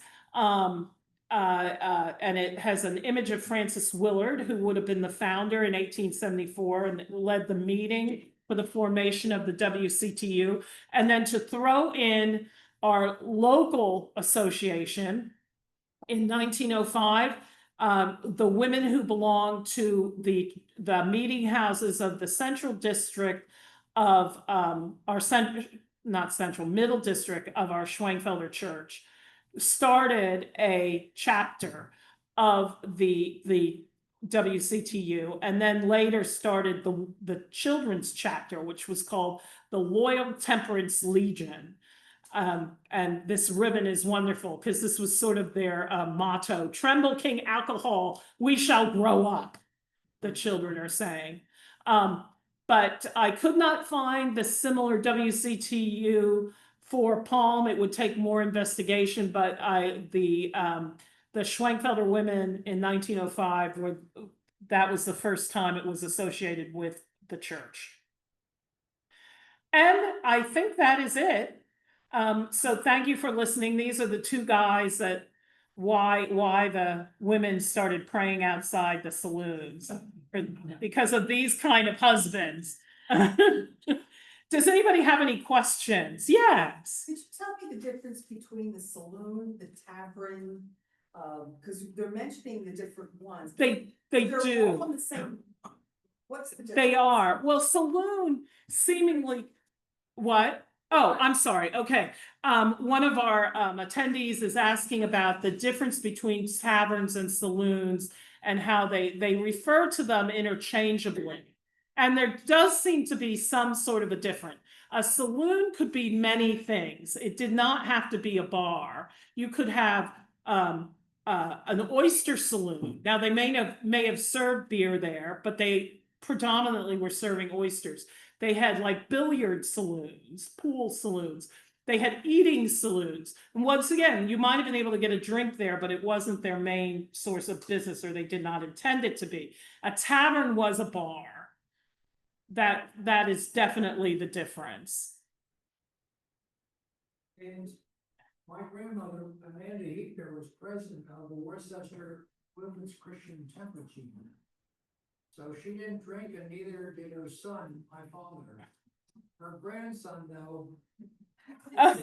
And it has an image of Frances Willard, who would have been the founder in 1874 and led the meeting for the formation of the WCTU. And then to throw in our local association in 1905, the women who belonged to the meeting houses of the Central District of Middle District of our Schwenkfelder Church started a chapter of the WCTU, and then later started the children's chapter, which was called the Loyal Temperance Legion. And this ribbon is wonderful because this was sort of their motto: "Tremble, King Alcohol, we shall grow up," the children are saying. But I could not find the similar WCTU for Palm. It would take more investigation, but the Schwenkfelder women in 1905 that was the first time it was associated with the church. And I think that is it. So thank you for listening. These are the two guys that why the women started praying outside the saloons, because of these kind of husbands. Does anybody have any questions? Yes. Could you tell me the difference between the saloon, the tavern? Because they're mentioning the different ones. They They're do. all on the same. What's the difference? They are. Well, saloon seemingly, what? Oh, I'm sorry. Okay. One of our attendees is asking about the difference between taverns and saloons and how they refer to them interchangeably. And there does seem to be some sort of a difference. A saloon could be many things. It did not have to be a bar. You could have an oyster saloon. Now, they may have served beer there, but they predominantly were serving oysters. They had like billiard saloons, pool saloons. They had eating saloons. And once again, you might have been able to get a drink there, but it wasn't their main source of business, or they did not intend it to be. A tavern was a bar. That is definitely the difference. And my grandmother, Amanda Heater, was president of the Worcester Women's Christian Temperance Union. So she didn't drink, and neither did her son, my father. Her grandson, though. Our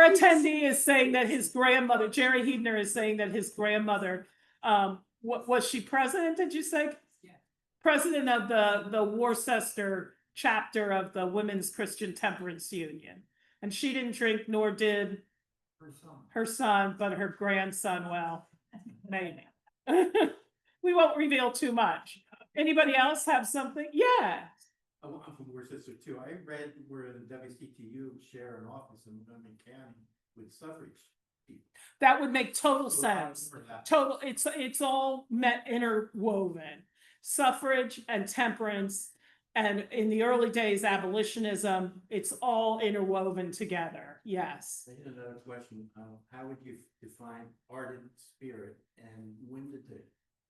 attendee is saying that his grandmother, Jerry Heidner, is saying that his grandmother, what was she president, did you say? Yeah. President of the Worcester chapter of the Women's Christian Temperance Union. And she didn't drink, nor did her son, but her grandson, well, maybe. We won't reveal too much. Anybody else have something? Yeah. I'm from Worcester too. I read where the WCTU share an office in Montgomery County with suffrage people. That would make total So sense. for that. Total, it's all interwoven. Suffrage and temperance, and in the early days, abolitionism, it's all interwoven together, yes. I had another question. How would you define ardent spirit, and when did the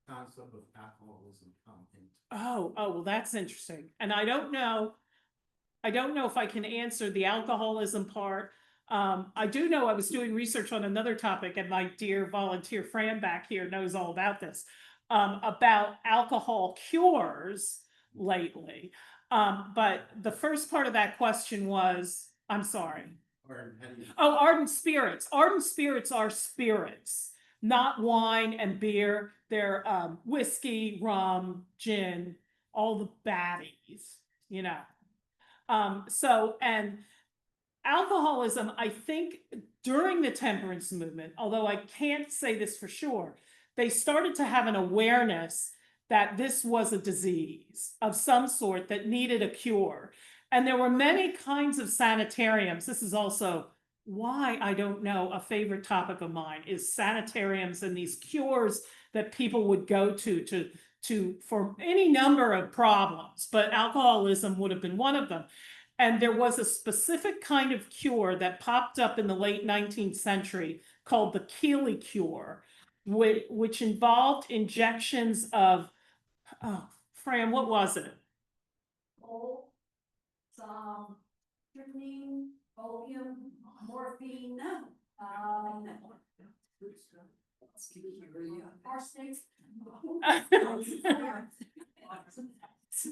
concept of alcoholism come into? Oh, well, that's interesting. And I don't know if I can answer the alcoholism part. I do know I was doing research on another topic, and my dear volunteer Fran back here knows all about this, about alcohol cures lately. But the first part of that question was, I'm sorry. Or how do you? Oh, ardent spirits. Ardent spirits are spirits, not wine and beer. They're whiskey, rum, gin, all the baddies, you know. And alcoholism, I think during the temperance movement, although I can't say this for sure, they started to have an awareness that this was a disease of some sort that needed a cure. And there were many kinds of sanitariums. This is also why, I don't know, a favorite topic of mine is sanitariums and these cures that people would go to for any number of problems, but alcoholism would have been one of them. And there was a specific kind of cure that popped up in the late 19th century called the Keeley cure, which involved injections of, Fran, what was it? Coal, some strychnine, opium, morphine, arsenic.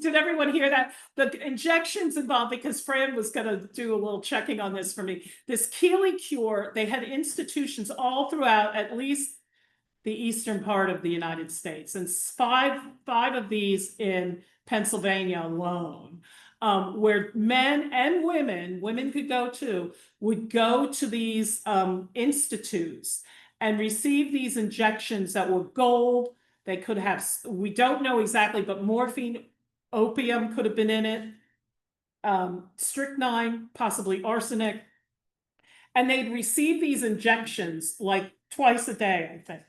Did everyone hear that? The injections involved, because Fran was going to do a little checking on this for me. This Keeley cure, they had institutions all throughout at least the eastern part of the United States, and five of these in Pennsylvania alone, where men and women could go to, would go to these institutes and receive these injections that were gold. They could have, we don't know exactly, but morphine, opium could have been in it, strychnine, possibly arsenic. And they'd receive these injections like twice a day, I think.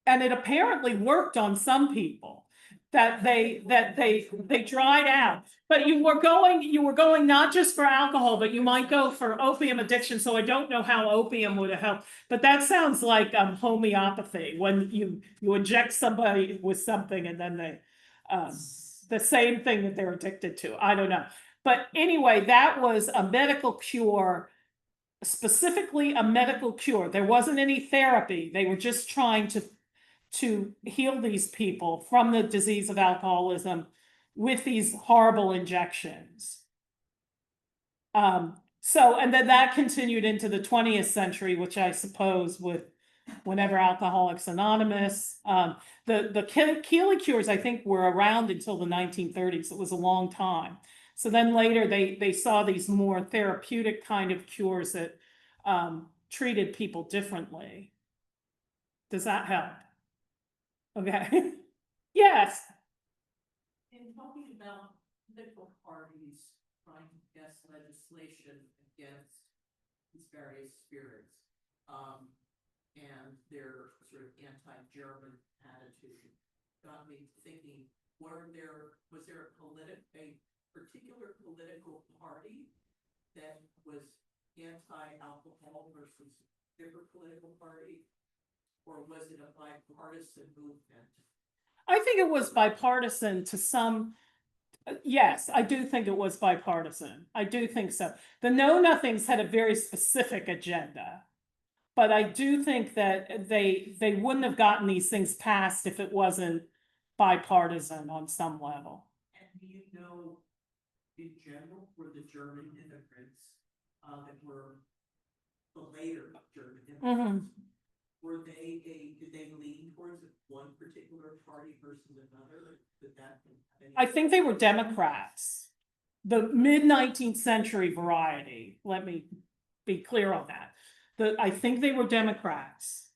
And it apparently worked on some people, that they dried out. But you were going not just for alcohol, but you might go for opium addiction. So I don't know how opium would have helped, but that sounds like homeopathy, when you inject somebody with something and then they the same thing that they're addicted to. I don't know. But anyway, that was a medical cure, specifically a medical cure. There wasn't any therapy. They were just trying to heal these people from the disease of alcoholism with these horrible injections. And then that continued into the 20th century, which I suppose with whenever Alcoholics Anonymous, the Keeley cures, I think, were around until the 1930s. It was a long time. So then later they saw these more therapeutic kind of cures that treated people differently. Does that help? Okay. Yes. In talking about political parties trying to pass legislation against these various spirits. And their sort of anti-German attitude got me thinking, was there a particular political party that was anti-alcohol versus different political party? Or was it a bipartisan movement? I think it was bipartisan to some. Yes, I do think it was bipartisan. I do think so. The Know Nothings had a very specific agenda. But I do think that they wouldn't have gotten these things passed if it wasn't bipartisan on some level. And do you know, in general, were the German immigrants, that were the later German immigrants, did they lean towards one particular party versus another? I think they were Democrats. The mid-19th century variety, let me be clear on that. I think they were Democrats.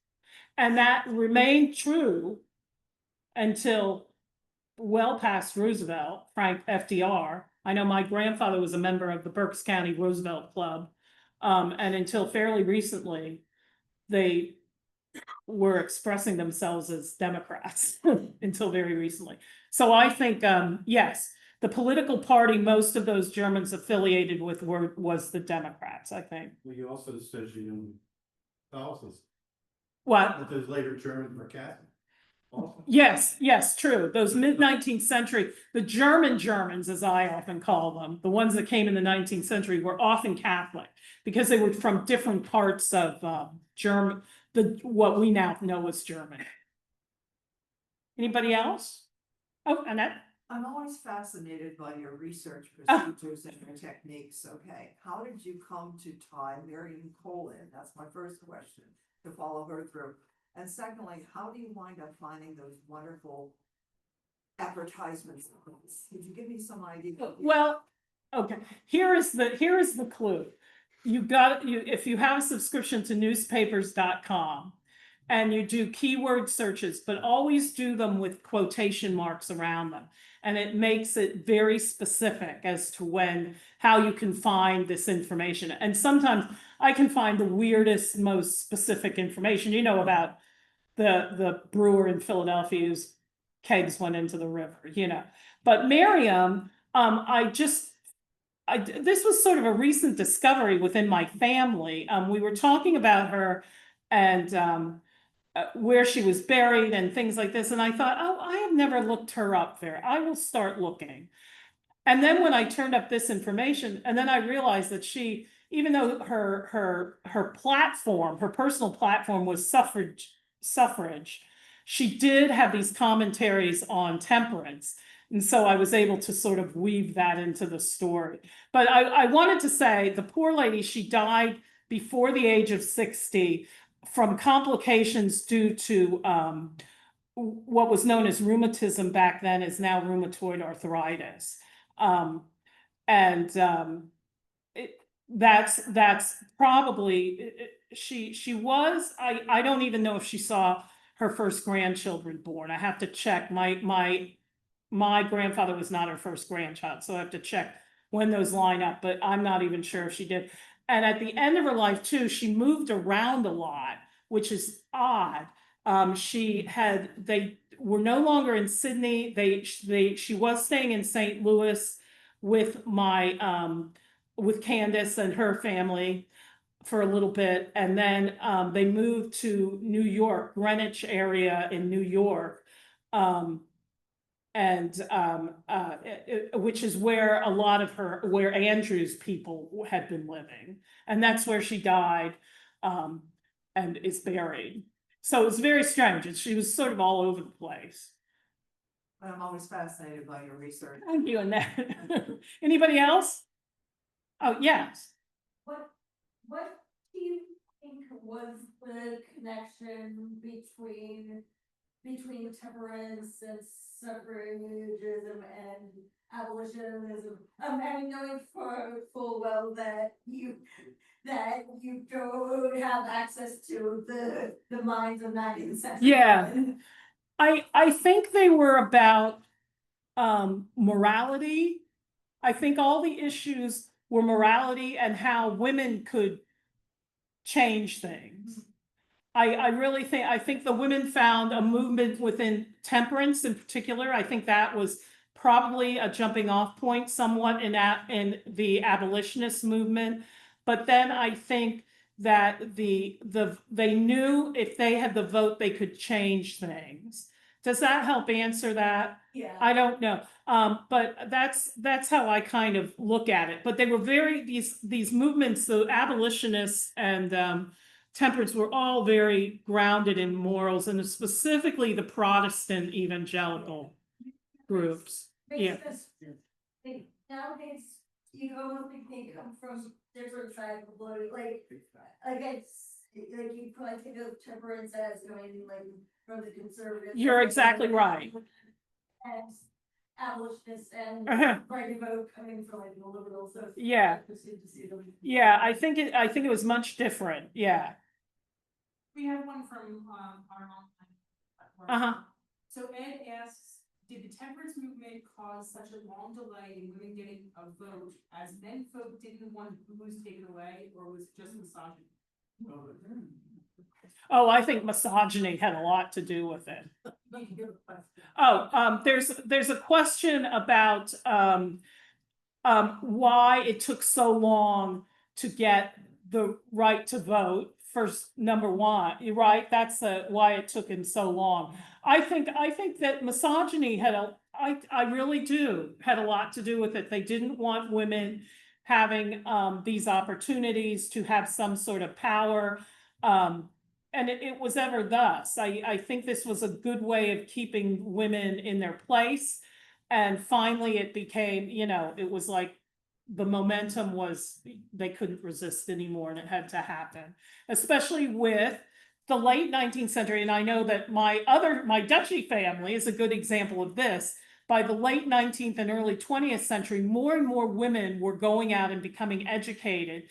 And that remained true until well past Roosevelt, Frank FDR. I know my grandfather was a member of the Berks County Roosevelt Club. And until fairly recently, they were expressing themselves as Democrats until very recently. So I think, yes, the political party most of those Germans affiliated with was the Democrats, I think. Well, you also said you knew Catholicism, What? but those later Germans were Catholic. Also. Yes, true. Those mid-19th century, the German Germans, as I often call them, the ones that came in the 19th century were often Catholic because they were from different parts of German, what we now know as Germany. Anybody else? Oh, Annette? I'm always fascinated by your research Ah. procedures and your techniques, okay? How did you come to tie Miriam Cole in? That's my first question, to follow her through. And secondly, how do you wind up finding those wonderful advertisements? Could you give me some idea? Well, okay, here is the clue. If you have a subscription to newspapers.com and you do keyword searches, but always do them with quotation marks around them. And it makes it very specific as to how you can find this information. And sometimes I can find the weirdest, most specific information, about the brewer in Philadelphia whose kegs went into the river, But Miriam, this was sort of a recent discovery within my family. We were talking about her and where she was buried and things like this. And I thought, oh, I have never looked her up there. I will start looking. And then when I turned up this information, and then I realized that she, even though her platform, her personal platform was suffrage, she did have these commentaries on temperance. And so I was able to sort of weave that into the story. But I wanted to say, the poor lady, she died before the age of 60 from complications due to what was known as rheumatism back then is now rheumatoid arthritis. That's probably, she was, I don't even know if she saw her first grandchildren born. I have to check. My grandfather was not her first grandchild, so I have to check when those line up, but I'm not even sure if she did. And at the end of her life too, she moved around a lot, which is odd. They were no longer in Sydney. She was staying in St. Louis with with Candace and her family for a little bit. And then they moved to New York, Greenwich area in New York. Which is where a lot of where Andrew's people had been living. And that's where she died and is buried. So it's very strange. She was sort of all over the place. I'm always fascinated by your research. Thank you, Annette. Anybody else? Oh, yes. What do you think was the connection between temperance and suffragism and abolitionism? I mean, knowing full well that you don't have access to the minds of 19th century. Yeah. I think they were about morality. I think all the issues were morality and how women could change things. I really think, I think the women found a movement within temperance in particular. I think that was probably a jumping off point somewhat in the abolitionist movement. But then I think that they knew if they had the vote, they could change things. Does that help answer that? Yeah. I don't know. But that's how I kind of look at it. But they were these movements, the abolitionists and temperance were all very grounded in morals, and specifically the Protestant evangelical groups. Yeah. Nowadays, you almost think they come from different sides of the blood, like it's, like you probably think of temperance as going like from the conservative. You're exactly right. And abolitionists and Uh-huh. right vote coming from like the liberals, so. Yeah. Interesting to see them. Yeah, I think it was much different. Yeah. We have one from, our online. Uh-huh. So Ed asks, did the temperance movement cause such a long delay in women getting a vote as men folk didn't want booze taken away, or was it just misogyny? Oh, I think misogyny had a lot to do with it. Oh, there's a question about why it took so long to get the right to vote. First, number one, you're right. That's why it took him so long. I think that misogyny I really do had a lot to do with it. They didn't want women having these opportunities to have some sort of power. And it was ever thus. I think this was a good way of keeping women in their place. And finally it became, it was like the momentum was, they couldn't resist anymore and it had to happen. Especially with the late 19th century. And I know that my Dutchy family is a good example of this. By the late 19th and early 20th century, more and more women were going out and becoming educated.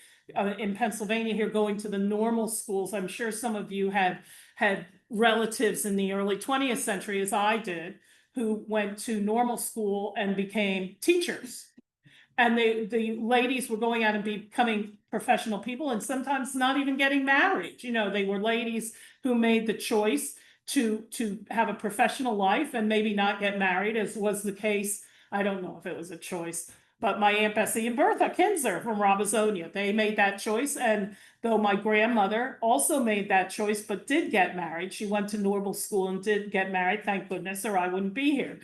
In Pennsylvania here, going to the normal schools. I'm sure some of you had relatives in the early 20th century, as I did, who went to normal school and became teachers. And the ladies were going out and becoming professional people, and sometimes not even getting married. They were ladies who made the choice to have a professional life and maybe not get married, as was the case. I don't know if it was a choice, but my Aunt Bessie and Bertha Kinzer from Robisonia, they made that choice. And though my grandmother also made that choice, but did get married, she went to normal school and did get married, thank goodness, or I wouldn't be here.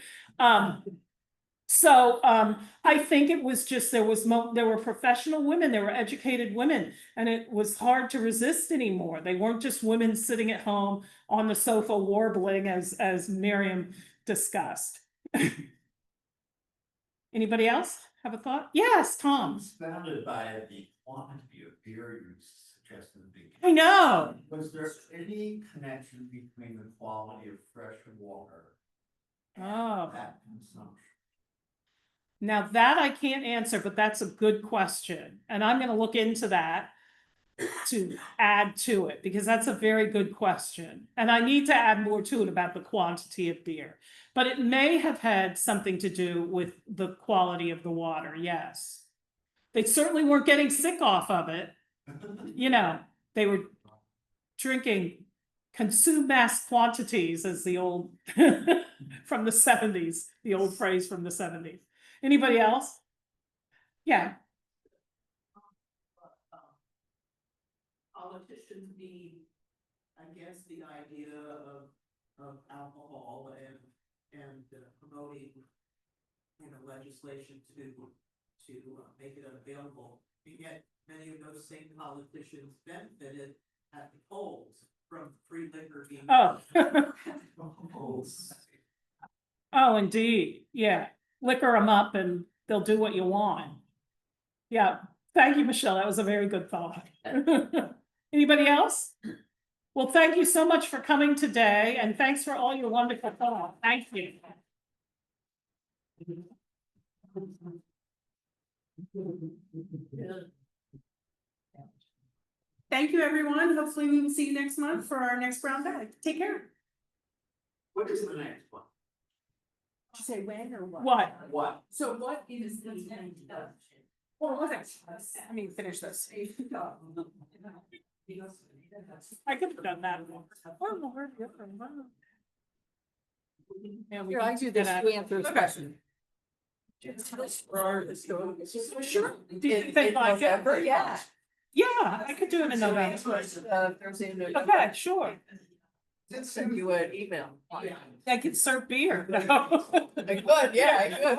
So I think it was just, there were professional women, there were educated women, and it was hard to resist anymore. They weren't just women sitting at home on the sofa warbling, as Miriam discussed. Anybody else have a thought? Yes, Tom. Founded by the quantity of beer you suggested. I know. Was there any connection between the quality of fresh water Oh. and that consumption? Now that I can't answer, but that's a good question. And I'm going to look into that to add to it, because that's a very good question. And I need to add more to it about the quantity of beer. But it may have had something to do with the quality of the water, yes. They certainly weren't getting sick off of it. They were drinking consume mass quantities, as the old from the 70s, the old phrase from the 70s. Anybody else? Yeah. Politicians need, I guess, the idea of alcohol and promoting, legislation to make it available. And yet many of those same politicians benefited at the polls from free liquor being. Oh. Oh, indeed. Yeah. Liquor them up and they'll do what you want. Yeah. Thank you, Michelle. That was a very good thought. Anybody else? Well, thank you so much for coming today, and thanks for all your wonderful thoughts. Thank you. Thank you, everyone. Hopefully we will see you next month for our next brown bag. Take care. What is the next one? Did you say when or what? What? What? So what is the? Well, okay. Let me finish this. I could have done that. Or more, yeah, wow. And we Here, I can do this, that. we answer this Okay. question. Sure. Do you think like it? Yeah. Yeah, I could do it in November. Thursday, Okay, sure. Send you an email. I could serve beer. I could, yeah, I could.